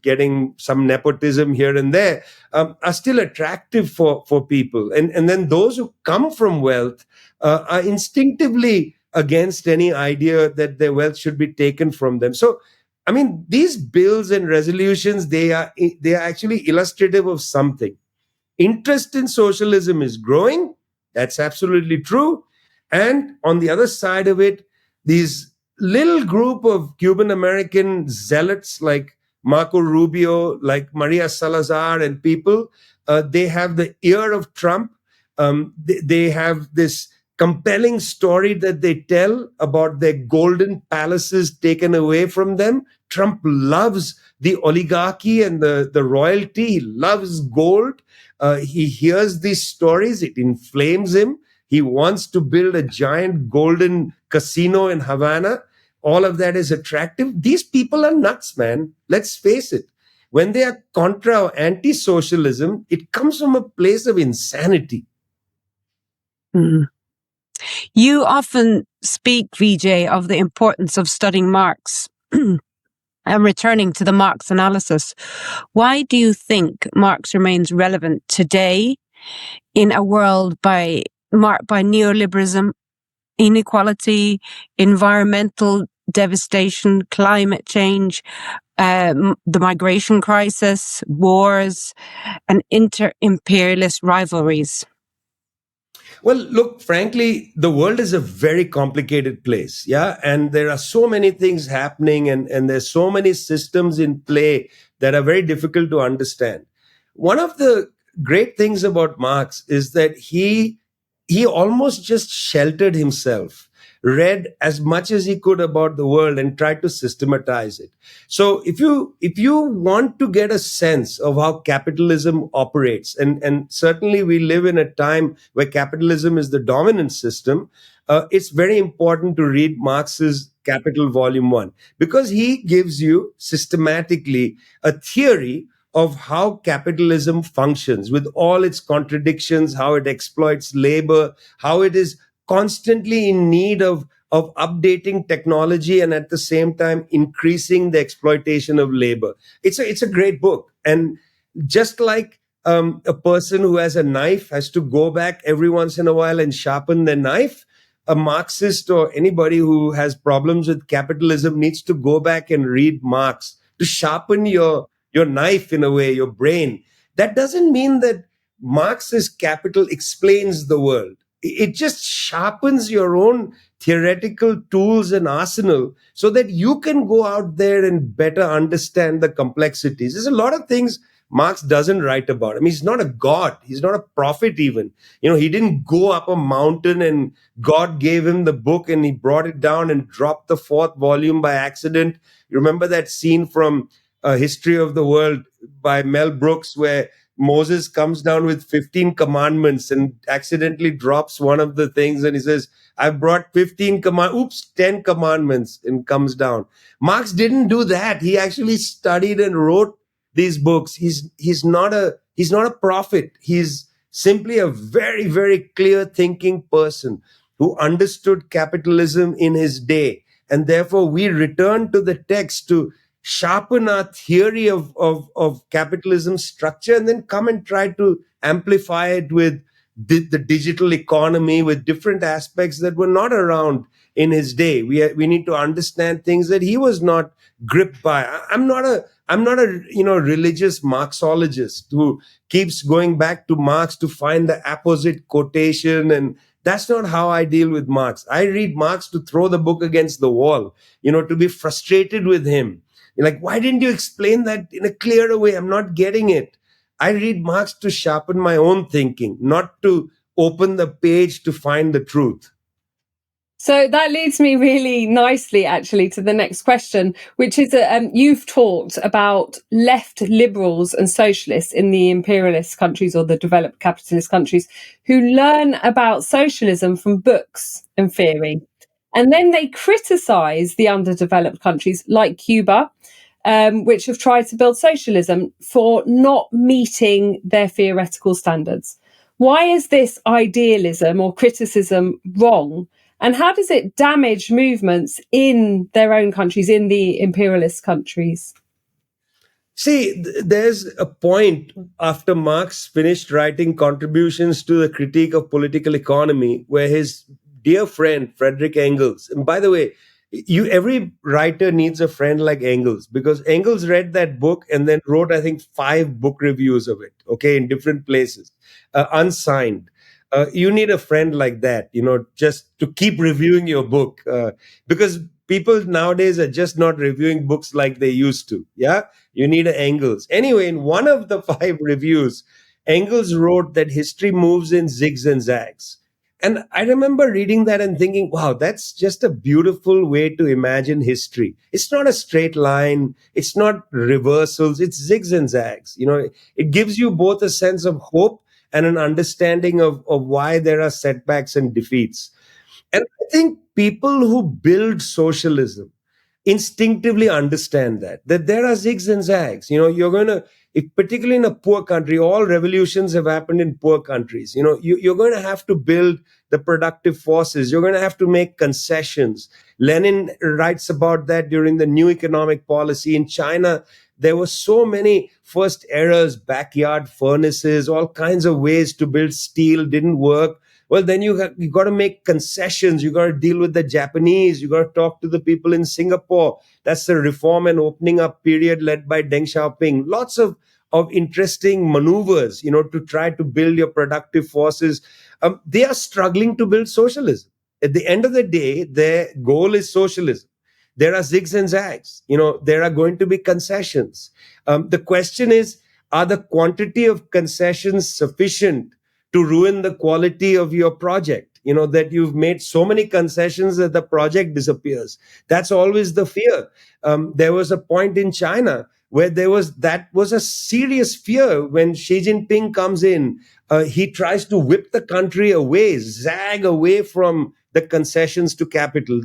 getting some nepotism here and there, are still attractive for people. And then those who come from wealth are instinctively against any idea that their wealth should be taken from them. So, I mean, these bills and resolutions, they are actually illustrative of something. Interest in socialism is growing. That's absolutely true. And on the other side of it, these little group of Cuban American zealots like Marco Rubio, like Maria Salazar and people, they have the ear of Trump. They have this compelling story that they tell about their golden palaces taken away from them. Trump loves the oligarchy and the royalty. He loves gold. He hears these stories. It inflames him. He wants to build a giant golden casino in Havana. All of that is attractive. These people are nuts, man. Let's face it. When they are contra or anti-socialism, it comes from a place of insanity. Mm. You often speak, Vijay, of the importance of studying Marx and returning to the Marx analysis. Why do you think Marx remains relevant today in a world marked by neoliberalism, inequality, environmental devastation, climate change, the migration crisis, wars, and inter-imperialist rivalries? Well, look, frankly, the world is a very complicated place. Yeah. And there are so many things happening and there's so many systems in play that are very difficult to understand. One of the great things about Marx is that he almost just sheltered himself, read as much as he could about the world and tried to systematize it. So if you want to get a sense of how capitalism operates, and certainly we live in a time where capitalism is the dominant system, it's very important to read Marx's Capital Volume 1, because he gives you systematically a theory of how capitalism functions with all its contradictions, how it exploits labor, how it is constantly in need of updating technology and at the same time increasing the exploitation of labor. It's a great book. And just like a person who has a knife has to go back every once in a while and sharpen their knife, a Marxist or anybody who has problems with capitalism needs to go back and read Marx to sharpen your knife in a way, your brain. That doesn't mean that Marx's Capital explains the world. It just sharpens your own theoretical tools and arsenal so that you can go out there and better understand the complexities. There's a lot of things Marx doesn't write about. I mean, he's not a god. He's not a prophet even. He didn't go up a mountain and God gave him the book and he brought it down and dropped the fourth volume by accident. You remember that scene from A History of the World by Mel Brooks where Moses comes down with 15 commandments and accidentally drops one of the things and he says, I've brought 10 commandments, and comes down. Marx didn't do that. He actually studied and wrote these books. He's not a prophet. He's simply a very, very clear thinking person who understood capitalism in his day. And therefore we return to the text to sharpen our theory of capitalism structure and then come and try to amplify it with the digital economy with different aspects that were not around in his day. We need to understand things that he was not gripped by. I'm not a religious Marxologist who keeps going back to Marx to find the apposite quotation, and that's not how I deal with Marx. I read Marx to throw the book against the wall, to be frustrated with him. Like, why didn't you explain that in a clearer way? I'm not getting it. I read Marx to sharpen my own thinking, not to open the page to find the truth. So that leads me really nicely, actually, to the next question, which is that you've talked about left liberals and socialists in the imperialist countries or the developed capitalist countries who learn about socialism from books and theory. And then they criticize the underdeveloped countries like Cuba, which have tried to build socialism, for not meeting their theoretical standards. Why is this idealism or criticism wrong? And how does it damage movements in their own countries, in the imperialist countries? See, there's a point after Marx finished writing contributions to the critique of political economy where his dear friend Frederick Engels, and by the way, every writer needs a friend like Engels, because Engels read that book and then wrote, I think, 5 book reviews of it, okay, in different places, unsigned. You need a friend like that, just to keep reviewing your book, because people nowadays are just not reviewing books like they used to. Yeah, you need an Engels. Anyway, in one of the 5 reviews, Engels wrote that history moves in zigs and zags. And I remember reading that and thinking, wow, that's just a beautiful way to imagine history. It's not a straight line. It's not reversals. It's zigs and zags. It gives you both a sense of hope and an understanding of why there are setbacks and defeats. And I think people who build socialism instinctively understand that there are zigs and zags. You're going to, if particularly in a poor country, all revolutions have happened in poor countries. You're going to have to build the productive forces. You're going to have to make concessions. Lenin writes about that during the new economic policy in China. There were so many first errors, backyard furnaces, all kinds of ways to build steel didn't work. Well, then you got to make concessions. You got to deal with the Japanese. You got to talk to the people in Singapore. That's the reform and opening up period led by Deng Xiaoping. Lots of interesting maneuvers, to try to build your productive forces. They are struggling to build socialism. At the end of the day, their goal is socialism. There are zigs and zags. There are going to be concessions. The question is, are the quantity of concessions sufficient to ruin the quality of your project? That you've made so many concessions that the project disappears. That's always the fear. There was a point in China where that was a serious fear when Xi Jinping comes in. He tries to whip the country away, zag away from the concessions to capital.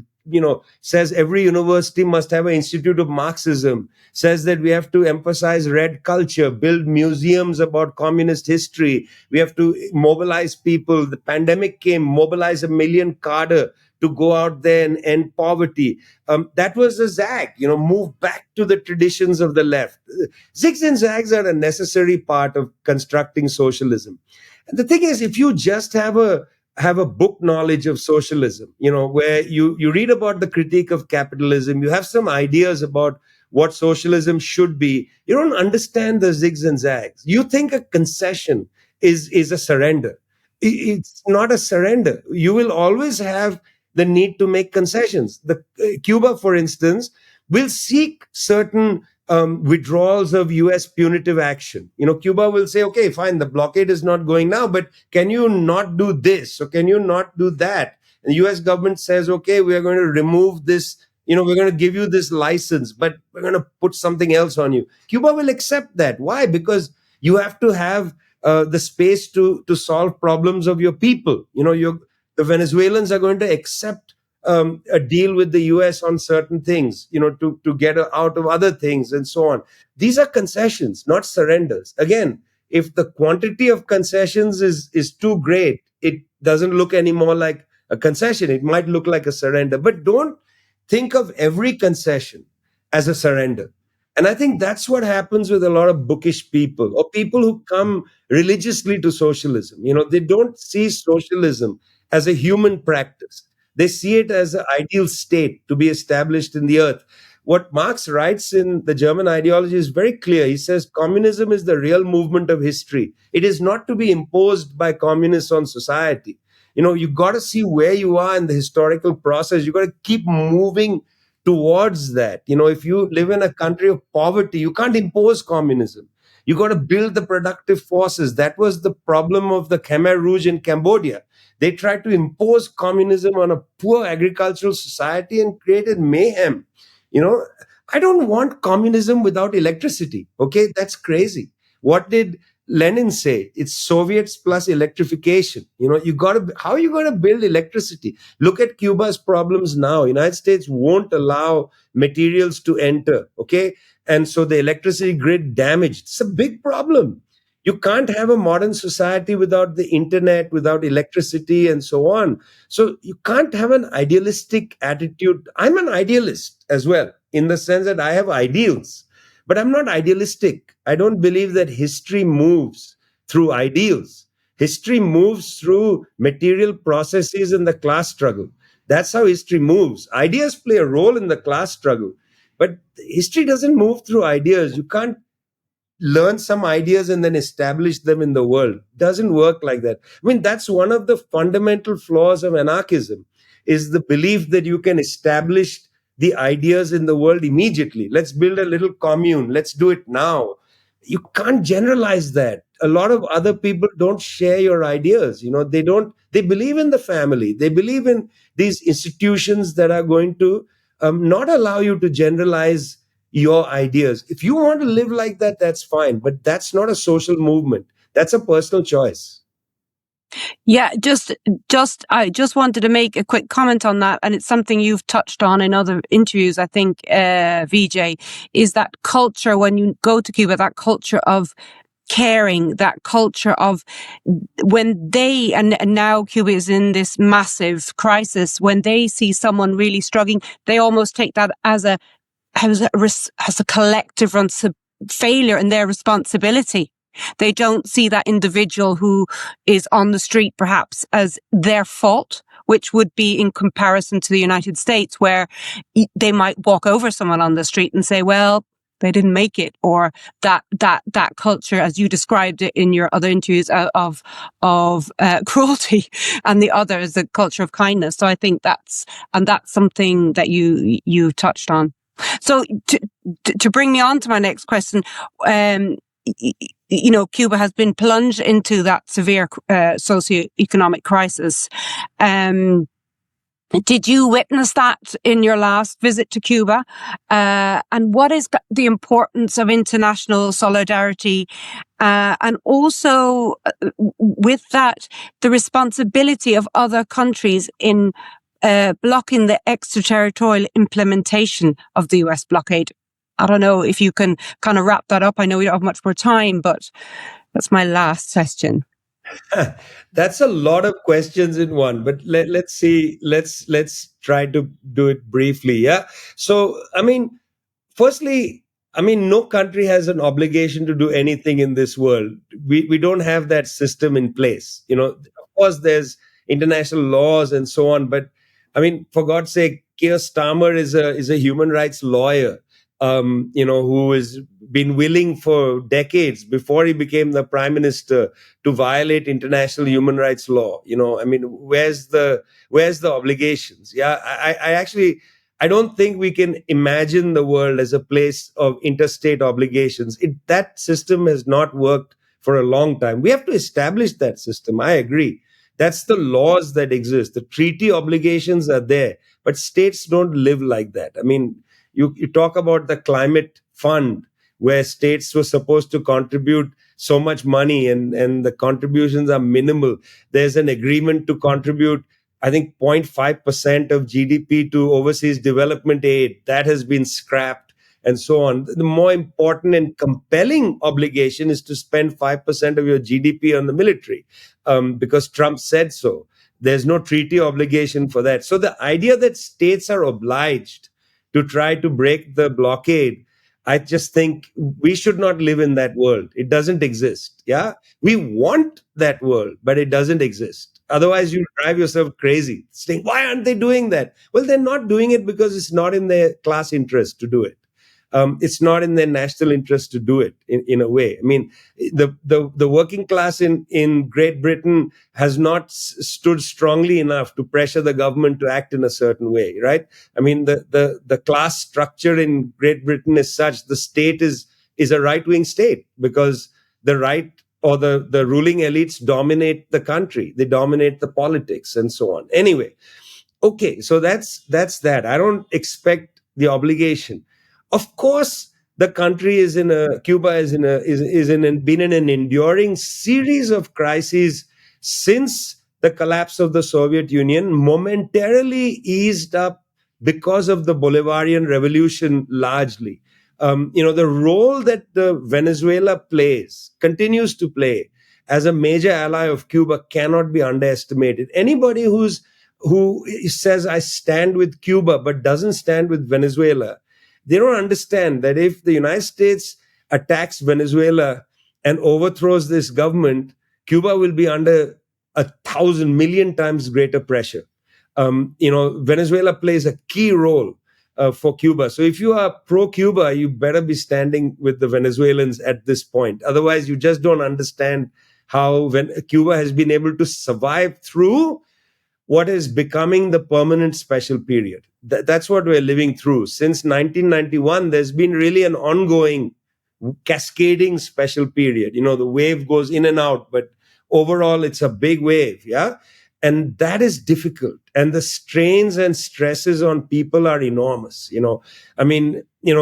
Says every university must have an institute of Marxism, says that we have to emphasize red culture, build museums about communist history. We have to mobilize people. The pandemic came, mobilize 1 million cadre to go out there and end poverty. That was a zag, move back to the traditions of the left. Zigs and zags are a necessary part of constructing socialism. And the thing is, if you just have a book knowledge of socialism, where you read about the critique of capitalism, you have some ideas about what socialism should be, you don't understand the zigs and zags. You think a concession is a surrender. It's not a surrender. You will always have the need to make concessions. Cuba, for instance, will seek certain withdrawals of US punitive action. Cuba will say, okay, fine, the blockade is not going now, but can you not do this? Or can you not do that? And the US government says, okay, we are going to remove this, we're going to give you this license, but we're going to put something else on you. Cuba will accept that. Why? Because you have to have the space to solve problems of your people. The Venezuelans are going to accept a deal with the US on certain things, to get out of other things and so on. These are concessions, not surrenders. Again, if the quantity of concessions is too great, it doesn't look anymore like a concession. It might look like a surrender. But don't think of every concession as a surrender. And I think that's what happens with a lot of bookish people or people who come religiously to socialism. They don't see socialism as a human practice. They see it as an ideal state to be established in the earth. What Marx writes in the German ideology is very clear. He says communism is the real movement of history. It is not to be imposed by communists on society. You got to see where you are in the historical process. You got to keep moving towards that. If you live in a country of poverty, you can't impose communism. You got to build the productive forces. That was the problem of the Khmer Rouge in Cambodia. They tried to impose communism on a poor agricultural society and created mayhem. You know, I don't want communism without electricity. Okay, that's crazy. What did Lenin say? It's Soviets plus electrification. How are you going to build electricity? Look at Cuba's problems now. United States won't allow materials to enter. Okay. And so the electricity grid damaged. It's a big problem. You can't have a modern society without the internet, without electricity, and so on. So you can't have an idealistic attitude. I'm an idealist as well, in the sense that I have ideals, but I'm not idealistic. I don't believe that history moves through ideals. History moves through material processes in the class struggle. That's how history moves. Ideas play a role in the class struggle, but history doesn't move through ideas. You can't learn some ideas and then establish them in the world. Doesn't work like that. I mean, that's one of the fundamental flaws of anarchism, is the belief that you can establish the ideas in the world immediately. Let's build a little commune. Let's do it now. You can't generalize that. A lot of other people don't share your ideas. They believe in the family. They believe in these institutions that are going to not allow you to generalize your ideas. If you want to live like that, that's fine. But that's not a social movement. That's a personal choice. Yeah, I just wanted to make a quick comment on that, and it's something you've touched on in other interviews, I think, Vijay, is that culture when you go to Cuba, that culture of caring, that culture of when they, and now Cuba is in this massive crisis, when they see someone really struggling, they almost take that as a collective failure and their responsibility. They don't see that individual who is on the street perhaps as their fault, which would be in comparison to the United States, where they might walk over someone on the street and say, well, they didn't make it, or that culture, as you described it in your other interviews, of cruelty, and the other is the culture of kindness. So I think that's something that you touched on. So to bring me on to my next question, Cuba has been plunged into that severe socioeconomic crisis. Did you witness that in your last visit to Cuba? And what is the importance of international solidarity? And also with that, the responsibility of other countries in blocking the extraterritorial implementation of the US blockade. I don't know if you can kind of wrap that up. I know we don't have much more time, but that's my last question. That's a lot of questions in one, but let's see. Let's try to do it briefly. Yeah. So, firstly, no country has an obligation to do anything in this world. We don't have that system in place. Of course, there's international laws and so on, but for God's sake, Keir Starmer is a human rights lawyer, who has been willing for decades before he became the prime minister to violate international human rights law. Where's the obligations? Yeah, I don't think we can imagine the world as a place of interstate obligations. That system has not worked for a long time. We have to establish that system. I agree. That's the laws that exist. The treaty obligations are there, but states don't live like that. You talk about the climate fund, where states were supposed to contribute so much money and the contributions are minimal. There's an agreement to contribute, I think, 0.5% of GDP to overseas development aid. That has been scrapped and so on. The more important and compelling obligation is to spend 5% of your GDP on the military, because Trump said so. There's no treaty obligation for that. So the idea that states are obliged to try to break the blockade, I just think we should not live in that world. It doesn't exist. Yeah. We want that world, but it doesn't exist. Otherwise, you drive yourself crazy saying, why aren't they doing that? Well, they're not doing it because it's not in their class interest to do it. It's not in their national interest to do it in a way. I mean, the working class in Great Britain has not stood strongly enough to pressure the government to act in a certain way, right? I mean, the class structure in Great Britain is such, the state is a right-wing state because the right or the ruling elites dominate the country. They dominate the politics and so on. Anyway, okay, so that's that. I don't expect the obligation. Of course, the country is in a Cuba is been in an enduring series of crises since the collapse of the Soviet Union, momentarily eased up because of the Bolivarian Revolution, largely. The role that the Venezuela continues to play as a major ally of Cuba cannot be underestimated. Anybody who says I stand with Cuba but doesn't stand with Venezuela, they don't understand that if the United States attacks Venezuela and overthrows this government, Cuba will be under 1,000 million times greater pressure. Venezuela plays a key role for Cuba. So if you are pro-Cuba, you better be standing with the Venezuelans at this point. Otherwise, you just don't understand how Cuba has been able to survive through what is becoming the permanent special period. That's what we're living through. Since 1991, there's been really an ongoing cascading special period. The wave goes in and out, but overall, it's a big wave. Yeah. And that is difficult. And the strains and stresses on people are enormous.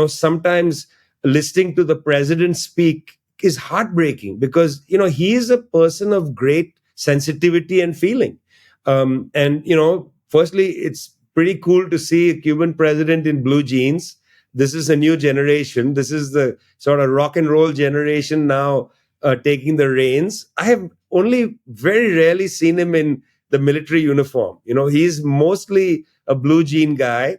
Sometimes listening to the president speak is heartbreaking because, he is a person of great sensitivity and feeling. Firstly, it's pretty cool to see a Cuban president in blue jeans. This is a new generation. This is the sort of rock and roll generation now taking the reins. I have only very rarely seen him in the military uniform. He's mostly a blue jean guy,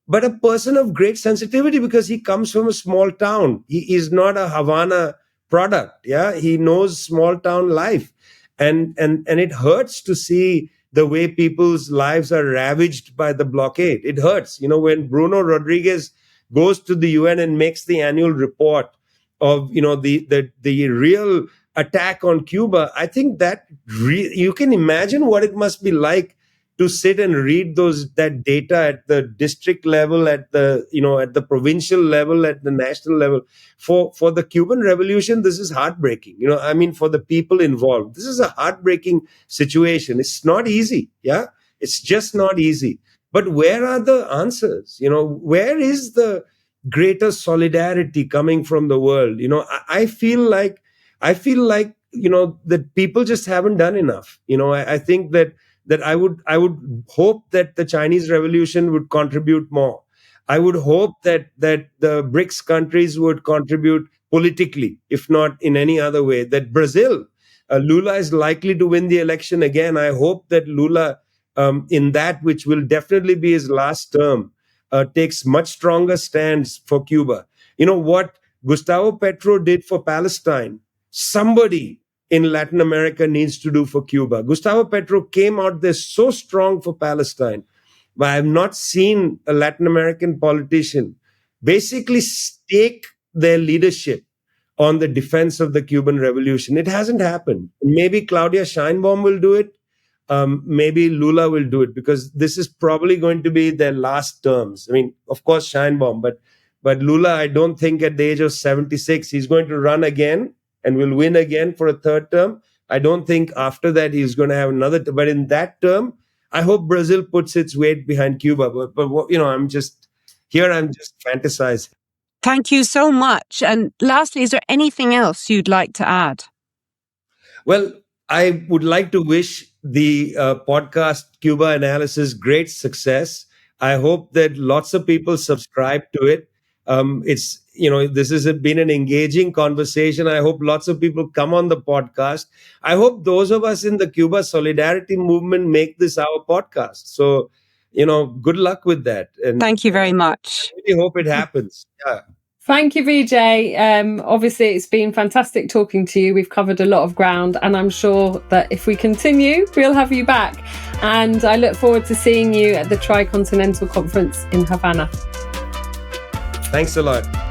but a person of great sensitivity because he comes from a small town. He is not a Havana product. Yeah, he knows small town life, and it hurts to see the way people's lives are ravaged by the blockade. It hurts. When Bruno Rodriguez goes to the UN and makes the annual report of, the real attack on Cuba, I think that you can imagine what it must be like to sit and read that data at the district level, at the provincial level, at the national level. For the Cuban Revolution, this is heartbreaking. For the people involved, this is a heartbreaking situation. It's not easy. Yeah, it's just not easy. But where are the answers? Where is the greater solidarity coming from the world? I feel like that people just haven't done enough. I think that I would hope that the Chinese Revolution would contribute more. I would hope that the BRICS countries would contribute politically, if not in any other way. That Brazil, Lula is likely to win the election again. I hope that Lula, in that which will definitely be his last term, takes much stronger stands for Cuba. What Gustavo Petro did for Palestine, somebody in Latin America needs to do for Cuba. Gustavo Petro came out there so strong for Palestine, but I have not seen a Latin American politician basically stake their leadership on the defense of the Cuban Revolution. It hasn't happened. Maybe Claudia Sheinbaum will do it. Maybe Lula will do it because this is probably going to be their last terms. Of course, Sheinbaum, but Lula, I don't think at the age of 76, he's going to run again and will win again for a third term. I don't think after that he's going to have another. But in that term, I hope Brazil puts its weight behind Cuba. But I'm just fantasizing. Thank you so much. And lastly, is there anything else you'd like to add? Well, I would like to wish the podcast Cuba Analysis great success. I hope that lots of people subscribe to it. This has been an engaging conversation. I hope lots of people come on the podcast. I hope those of us in the Cuba Solidarity Movement make this our podcast. So, good luck with that. And thank you very much. I really hope it happens. Yeah. Thank you, Vijay. Obviously, it's been fantastic talking to you. We've covered a lot of ground, and I'm sure that if we continue, we'll have you back. And I look forward to seeing you at the Tricontinental Conference in Havana. Thanks a lot.